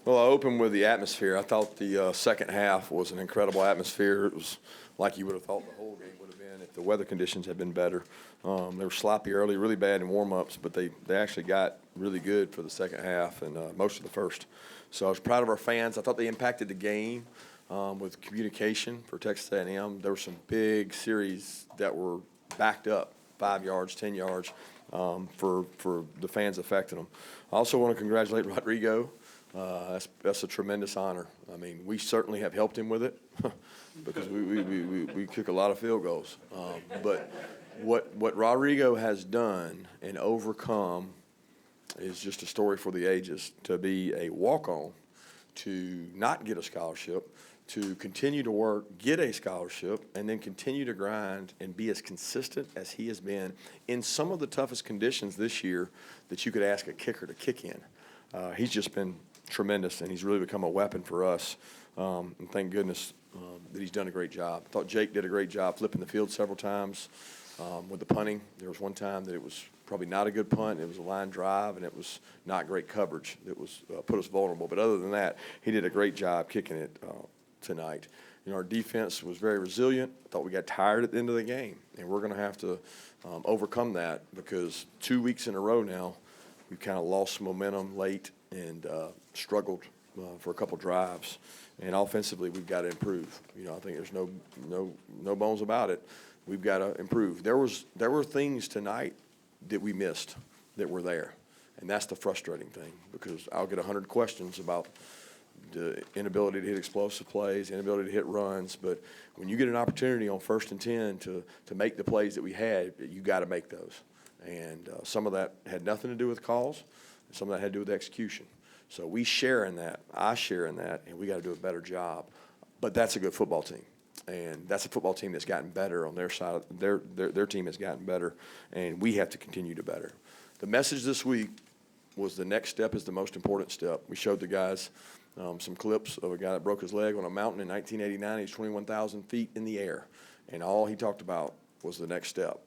Well, I opened with the atmosphere. I thought the second half was an incredible atmosphere. It was like you would have thought the whole game would have been if the weather conditions had been better. They were sloppy early, really bad in warm-ups, but they actually got really good for the second half and most of the first. So I was proud of our fans. I thought they impacted the game with communication for Texas A&M. There were some big series that were backed up, 5 yards, 10 yards, for the fans affecting them. I also want to congratulate Rodrigo. That's a tremendous honor. I mean, we certainly have helped him with it because we kick a lot of field goals. But what Rodrigo has done and overcome is just a story for the ages. To be a walk-on, to not get a scholarship, to continue to work, get a scholarship, and then continue to grind and be as consistent as he has been in some of the toughest conditions this year that you could ask a kicker to kick in. He's just been tremendous, and he's really become a weapon for us. And thank goodness that he's done a great job. I thought Jake did a great job flipping the field several times with the punting. There was one time that it was probably not a good punt. It was a line drive, and it was not great coverage that was put us vulnerable. But other than that, he did a great job kicking it tonight. You know, our defense was very resilient. I thought we got tired at the end of the game, and we're going to have to overcome that because 2 weeks in a row now, we've kind of lost momentum late and struggled for a couple drives. And offensively, we've got to improve. You know, I think there's no bones about it. We've got to improve. There were things tonight that we missed that were there, and that's the frustrating thing because I'll get 100 questions about the inability to hit explosive plays, inability to hit runs. But when you get an opportunity on 1st and 10 to make the plays that we had, you got to make those. And some of that had nothing to do with calls. Some of that had to do with execution. So we share in that. I share in that, and we got to do a better job. But that's a good football team, and that's a football team that's gotten better on their side. Their team has gotten better, and we have to continue to better. The message this week was the next step is the most important step. We showed the guys some clips of a guy that broke his leg on a mountain in 1989. He's 21,000 feet in the air, and all he talked about was the next step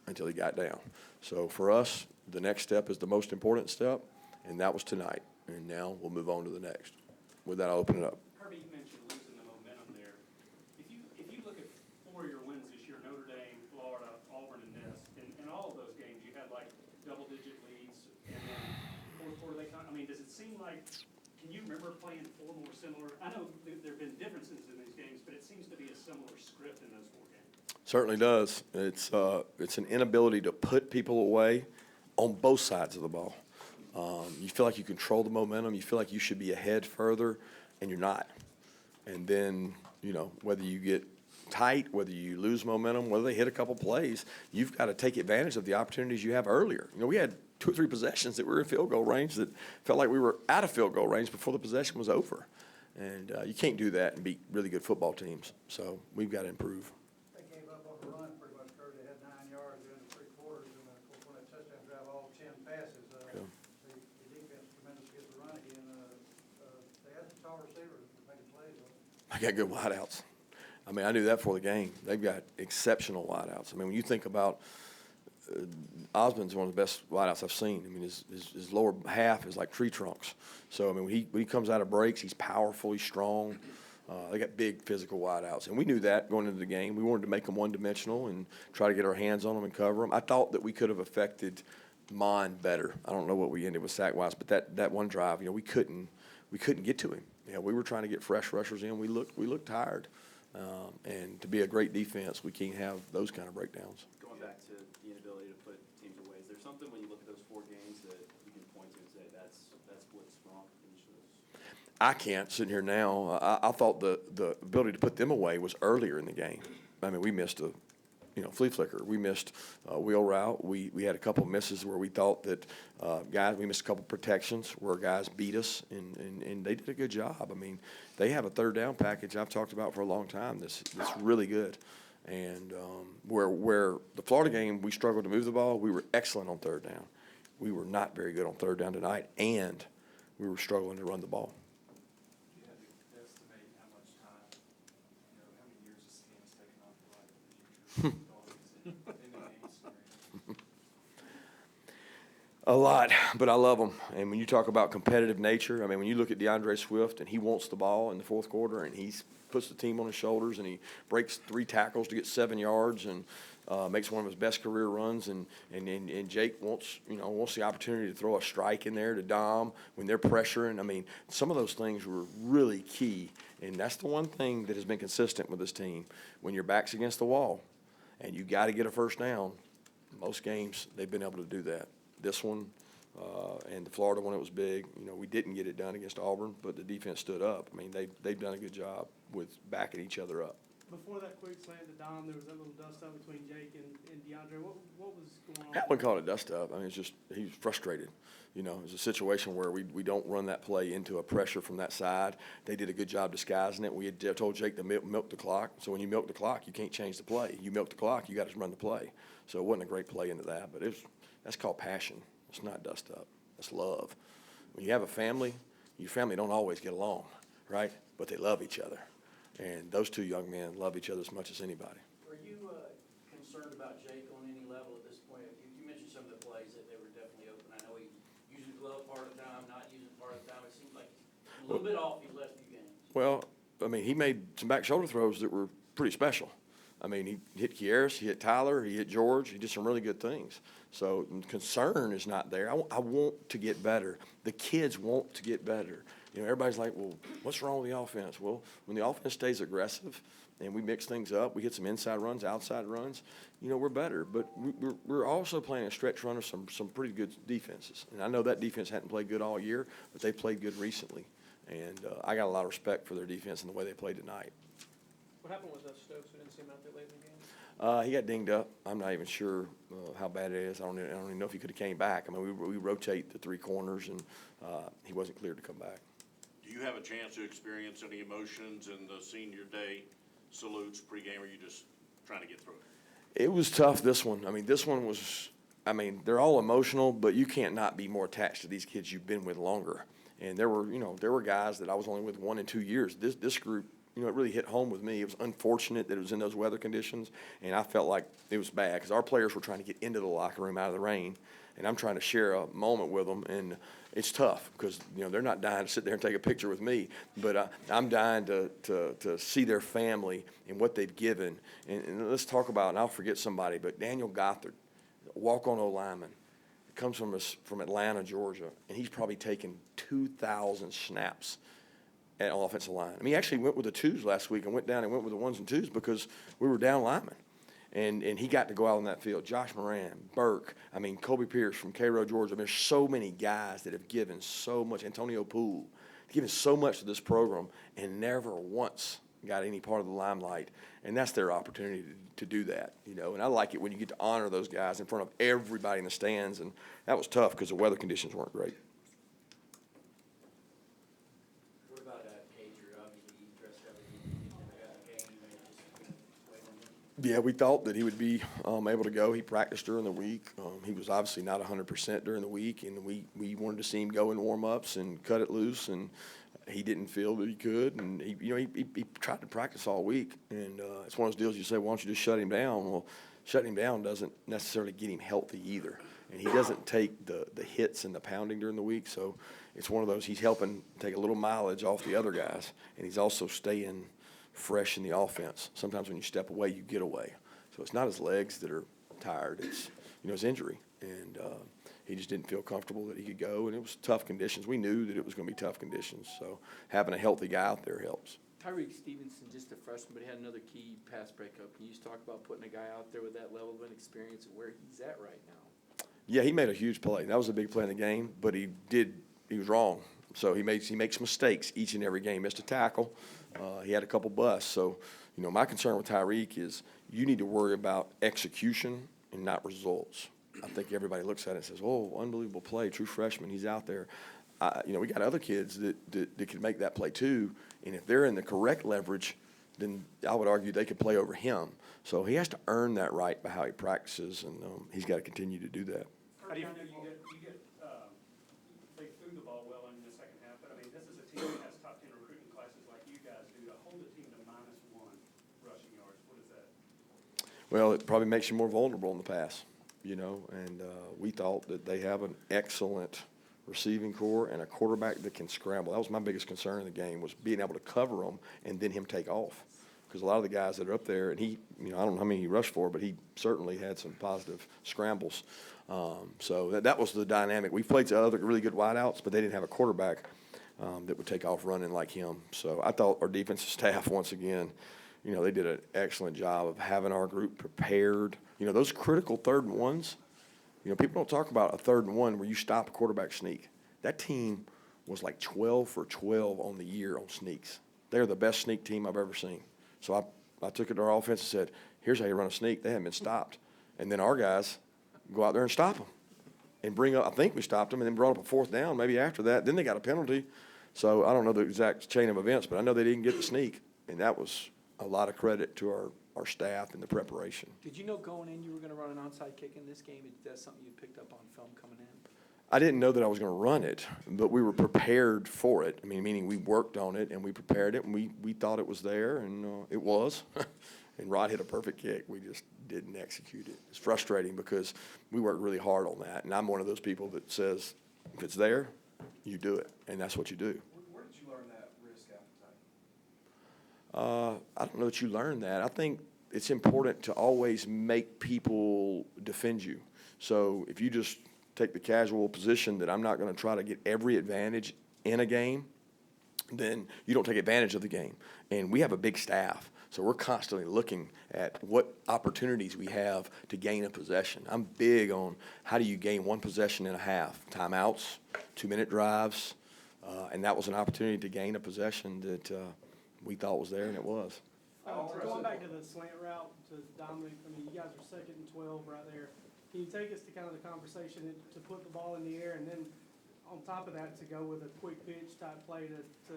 until he got down. So for us, the next step is the most important step, and that was tonight. And now we'll move on to the next. With that, I'll open it up. Kirby, you mentioned losing the momentum there. If you look at 4 of your wins this year, Notre Dame, Florida, Auburn, and Miss, in all of those games you had like double-digit leads, and then fourth quarter does it seem like, can you remember playing 4 more similar? I know there have been differences in these games, but it seems to be a similar script in those 4 games. Certainly does. It's an inability to put people away on both sides of the ball. You feel like you control the momentum. You feel like you should be ahead further, and you're not. And then, you know, whether you get tight, whether you lose momentum, whether they hit a couple plays, you've got to take advantage of the opportunities you have earlier. You know, we had 2 or 3 possessions that were in field goal range that felt like we were out of field goal range before the possession was over. And you can't do that and beat really good football teams. So we've got to improve. They gave up on the run pretty much, Kurt. They had 9 yards during the 3 quarters, and of course, when that touchdown drive, all 10 passes. The defense tremendous to get the run again. They had some tall receivers making plays. I got good wideouts. I mean, I knew that before the game. They've got exceptional wideouts. I mean, when you think about Osmond's one of the best wideouts I've seen. I mean, his lower half is like tree trunks. So, I mean, when he comes out of breaks, he's powerful, he's strong. They got big physical wideouts. And we knew that going into the game. We wanted to make them one-dimensional and try to get our hands on them and cover them. I thought that we could have affected Mon better. I don't know what we ended with sack-wise, but that one drive, you know, we couldn't get to him. You know, we were trying to get fresh rushers in. We looked tired. And to be a great defense, we can't have those kind of breakdowns. Going back to the inability to put teams away, is there something when you look at those 4 games that you can point to and say that's what's wrong in each of those? I can't sitting here now. I thought the ability to put them away was earlier in the game. I mean, we missed a flea flicker. We missed a wheel route. We had a couple misses where we thought that we missed a couple protections where guys beat us, and they did a good job. I mean, they have a third down package I've talked about for a long time that's really good. And where the Florida game, we struggled to move the ball, we were excellent on third down. We were not very good on third down tonight, and we were struggling to run the ball. Do you have to estimate how much time, how many years of skin's taken off the life of the future? A lot, but I love them. And when you talk about competitive nature, I mean, when you look at DeAndre Swift and he wants the ball in the fourth quarter and he puts the team on his shoulders and he breaks 3 tackles to get 7 yards and makes one of his best career runs. And Jake wants the opportunity to throw a strike in there to Dom when they're pressuring. I mean, some of those things were really key. And that's the one thing that has been consistent with this team. When your back's against the wall and you got to get a first down, most games they've been able to do that. This one and the Florida one, it was big. We didn't get it done against Auburn, but the defense stood up. I mean, they've done a good job with backing each other up. Before that quick slam to Dom, there was that little dust-up between Jake and DeAndre. What was going on? I wouldn't call it a dust-up. I mean, it's just he's frustrated. It's a situation where we don't run that play into a pressure from that side. They did a good job disguising it. We had told Jake to milk the clock. So when you milk the clock, you can't change the play. You milk the clock, you got to run the play. So it wasn't a great play into that, but that's called passion. It's not dust-up. That's love. When you have a family, your family don't always get along, right? But they love each other. And those 2 young men love each other as much as anybody. Are you concerned about Jake on any level at this point? You mentioned some of the plays that they were definitely open. I know he using the glove part of the time, not using part of the time. It seems like he's a little bit off these last few games. Well, I mean, he made some back shoulder throws that were pretty special. I mean, he hit Kieris, he hit Tyler, he hit George. He did some really good things. So concern is not there. I want to get better. The kids want to get better. Everybody's like, well, what's wrong with the offense? Well, when the offense stays aggressive and we mix things up, we get some inside runs, outside runs, we're better. But we're also playing a stretch run of some pretty good defenses. And I know that defense hadn't played good all year, but they played good recently. And I got a lot of respect for their defense and the way they played tonight. What happened with Stokes? We didn't see him out there late in the game. He got dinged up. I'm not even sure how bad it is. I don't even know if he could have came back. I mean, we rotate the 3 corners, and he wasn't cleared to come back. Do you have a chance to experience any emotions in the senior day salutes pregame, or are you just trying to get through it? It was tough, this one. I mean, this one was – I mean, they're all emotional, but you can't not be more attached to these kids you've been with longer. And there were guys that I was only with 1 and 2 years. This group – it really hit home with me. It was unfortunate that it was in those weather conditions, and I felt like it was bad because our players were trying to get into the locker room out of the rain, and I'm trying to share a moment with them, and it's tough because they're not dying to sit there and take a picture with me, but I'm dying to see their family and what they've given. And let's talk about, and I'll forget somebody, but Daniel Gothard, walk-on O-lineman, comes from Atlanta, Georgia, and he's probably taken 2,000 snaps at offensive line. I mean, he actually went with the 2s last week and went down and went with the 1s and 2s because we were down linemen. And he got to go out on that field. Josh Moran, Burke, I mean, Kobe Pierce from Cairo, Georgia. I mean, there's so many guys that have given so much. Antonio Poole, given so much to this program and never once got any part of the limelight. And that's their opportunity to do that, And I like it when you get to honor those guys in front of everybody in the stands. And that was tough because the weather conditions weren't great. Yeah, we thought that he would be able to go. He practiced during the week. He was obviously not 100% during the week, and we wanted to see him go in warm-ups and cut it loose, and he didn't feel that he could. And he tried to practice all week, and it's one of those deals you say, why don't you just shut him down? Well, shutting him down doesn't necessarily get him healthy either, and he doesn't take the hits and the pounding during the week. So it's one of those, he's helping take a little mileage off the other guys, and he's also staying fresh in the offense. Sometimes when you step away, you get away. So it's not his legs that are tired. It's, his injury. And he just didn't feel comfortable that he could go. And it was tough conditions. We knew that it was going to be tough conditions. So having a healthy guy out there helps. Tyreek Stevenson, just a freshman, but he had another key pass breakup. Can you just talk about putting a guy out there with that level of experience and where he's at right now? Yeah, he made a huge play. That was a big play in the game, but he was wrong. So he makes mistakes each and every game. Missed a tackle. He had a couple busts. So, my concern with Tyreek is you need to worry about execution and not results. I think everybody looks at it and says, oh, unbelievable play, true freshman, he's out there. We got other kids that can make that play too, and if they're in the correct leverage, then I would argue they could play over him. So he has to earn that right by how he practices, and he's got to continue to do that. How do you know they threw the ball well in the second half, but I mean, this is a team that has top 10 recruiting classes like you guys do. To hold a team to -1 rushing yards, what is that? Well, it probably makes you more vulnerable in the pass. and we thought that they have an excellent receiving core and a quarterback that can scramble. That was my biggest concern in the game, was being able to cover them and then him take off. Because a lot of the guys that are up there, and he, I don't know how many he rushed for, but he certainly had some positive scrambles. So that was the dynamic. We played some other really good wideouts, but they didn't have a quarterback that would take off running like him. So I thought our defensive staff, once again, they did an excellent job of having our group prepared. Those critical 3rd and 1s, people don't talk about a 3rd and 1 where you stop a quarterback sneak. That team was like 12 for 12 on the year on sneaks. They're the best sneak team I've ever seen. So I took it to our offense and said, here's how you run a sneak. They haven't been stopped. And then our guys go out there and stop them and bring up, I think we stopped them and then brought up a 4th down maybe after that. Then they got a penalty. So I don't know the exact chain of events, but I know they didn't get the sneak. And that was a lot of credit to our staff and the preparation. Did you know going in you were going to run an onside kick in this game? Is that something you picked up on film coming in? I didn't know that I was going to run it, but we were prepared for it. Meaning we worked on it and we prepared it, and we thought it was there, and it was. And Rod hit a perfect kick. We just didn't execute it. It's frustrating because we worked really hard on that, and I'm one of those people that says, if it's there, you do it, and that's what you do. Where did you learn that risk appetite? I don't know that you learn that. I think it's important to always make people defend you. So if you just take the casual position that I'm not going to try to get every advantage in a game, then you don't take advantage of the game. And we have a big staff, so we're constantly looking at what opportunities we have to gain a possession. I'm big on how do you gain one possession in a half, timeouts, 2-minute drives, and that was an opportunity to gain a possession that we thought was there, and it was. Going back to the slant route to Dominic, you guys are 2nd and 12 right there. Can you take us to kind of the conversation to put the ball in the air, and then on top of that to go with a quick pitch type play to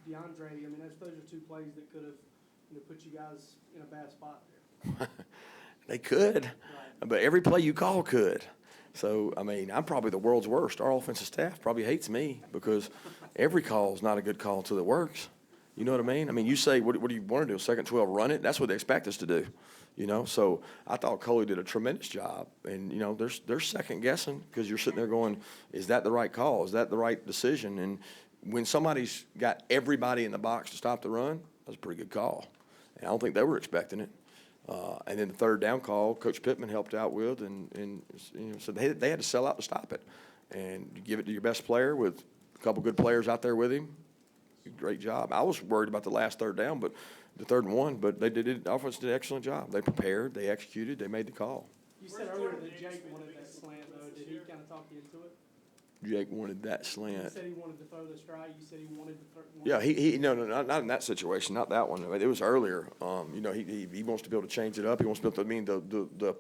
DeAndre? Those are 2 plays that could have put you guys in a bad spot there. They could, Right. but every play you call could. So, I'm probably the world's worst. Our offensive staff probably hates me because every call is not a good call until it works. You know what I mean? You say, what do you want to do, 2nd and 12, run it? That's what they expect us to do, So I thought Coley did a tremendous job. And, they're second guessing because you're sitting there going, is that the right call? Is that the right decision? And when somebody's got everybody in the box to stop the run, that's a pretty good call. And I don't think they were expecting it. And then the 3rd down call, Coach Pittman helped out with, and so they had to sell out to stop it. And you give it to your best player with a couple good players out there with him. Great job. I was worried about the last 3rd down, but the 3rd and 1, but they did it. The offense did an excellent job. They prepared, they executed, they made the call. You said earlier that Jake wanted that slant, though. Did he kind of talk you into it? Jake wanted that You slant. said he wanted to throw the strike. You said he wanted to throw. Yeah, no, not in that situation, not that one. It was earlier. He wants to be able to change it up. He wants to be able to.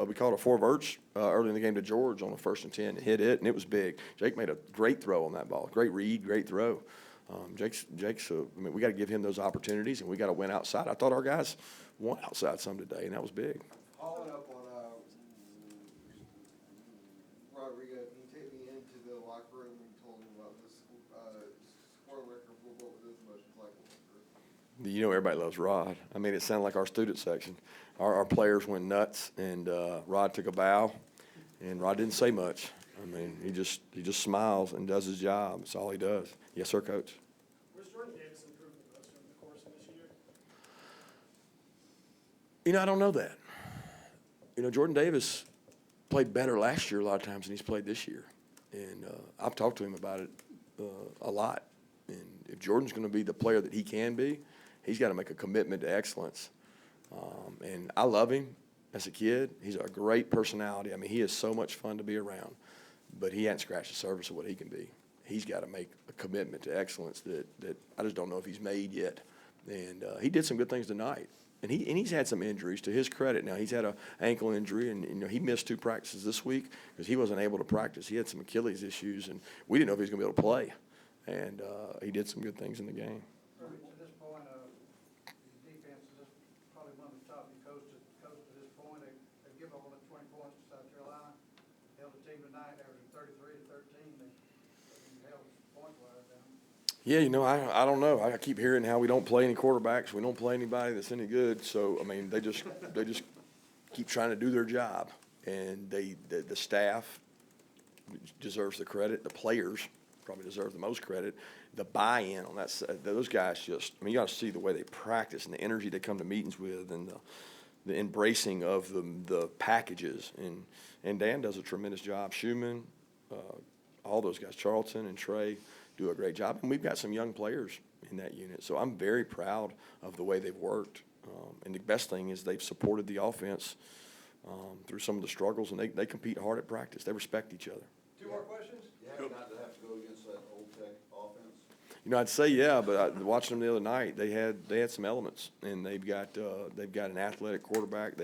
We called a 4 verts early in the game to George on the 1st and 10 and hit it, and it was big. Jake made a great throw on that ball. Great read, great throw. Jake's. We got to give him those opportunities, and we got to win outside. I thought our guys won outside some today, and that was big. Following up on Rodrigo, can you take me into the locker room and told me about this score record? What were those emotions like? Everybody loves Rod. It sounded like our student section. Our players went nuts, and Rod took a bow, and Rod didn't say much. He just smiles and does his job. That's all he does. Yes, sir, Coach. Where's Jordan Davis improved the most over the course of this year? I don't know that. Jordan Davis played better last year a lot of times than he's played this year. And I've talked to him about it a lot. And if Jordan's going to be the player that he can be, he's got to make a commitment to excellence. And I love him as a kid. He's a great personality. He is so much fun to be around. But he hasn't scratched the surface of what he can be. He's got to make a commitment to excellence that I just don't know if he's made yet. And he did some good things tonight. And he's had some injuries. To his credit now, he's had an ankle injury, and he missed 2 practices this week because he wasn't able to practice. He had some Achilles issues, and we didn't know if he was going to be able to play. And he did some good things in the game. To this point, the defense is probably one of the top you coached to this point. They've given up only 20 points to South Carolina. Held the team tonight, averaging 33 to 13. They held point-wise down. Yeah, I don't know. I keep hearing how we don't play any quarterbacks. We don't play anybody that's any good. So, they just keep trying to do their job. And the staff deserves the credit. The players probably deserve the most credit. The buy-in on that side, those guys just, I mean, you got to see the way they practice and the energy they come to meetings with, and the embracing of the packages. And Dan does a tremendous job. Schumann, all those guys, Charlton and Trey, do a great job. And we've got some young players in that unit. So I'm very proud of the way they've worked. And the best thing is they've supported the offense through some of the struggles, and they compete hard at practice. They respect each other. Two more questions? You happy not to have to go against that Old Tech offense? You know, I'd say yeah, but watching them the other night, they had some elements, and they've got an athletic quarterback.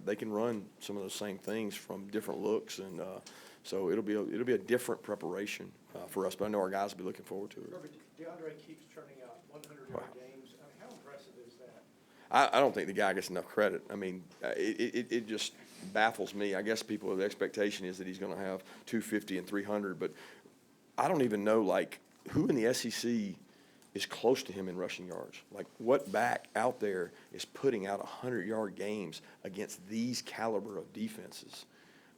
They can run some of those same things from different looks, and so it'll be a different preparation for us. But I know our guys will be looking forward to it. Kirby, DeAndre keeps turning out 100-yard games. I mean, how impressive is that? I don't think the guy gets enough credit. I mean, it just baffles me. I guess the expectation is that he's going to have 250 and 300, but I don't even know, like, who in the SEC is close to him in rushing yards. Like, what back out there is putting out 100-yard games against these caliber of defenses?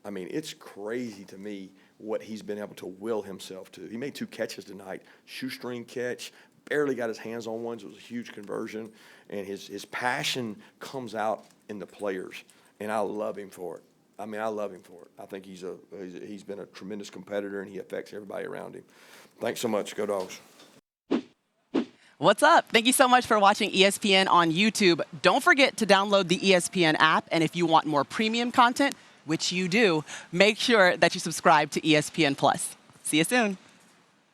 I mean, it's crazy to me what he's been able to will himself to. He made 2 catches tonight, shoestring catch, barely got his hands on one, so it was a huge conversion. And his passion comes out in the players, and I love him for it. I mean, I love him for it. I think he's been a tremendous competitor, and he affects everybody around him. Thanks so much. Go Dogs. What's up? Thank you so much for watching ESPN on YouTube. Don't forget to download the ESPN app, and if you want more premium content, which you do, make sure that you subscribe to ESPN+. See you soon.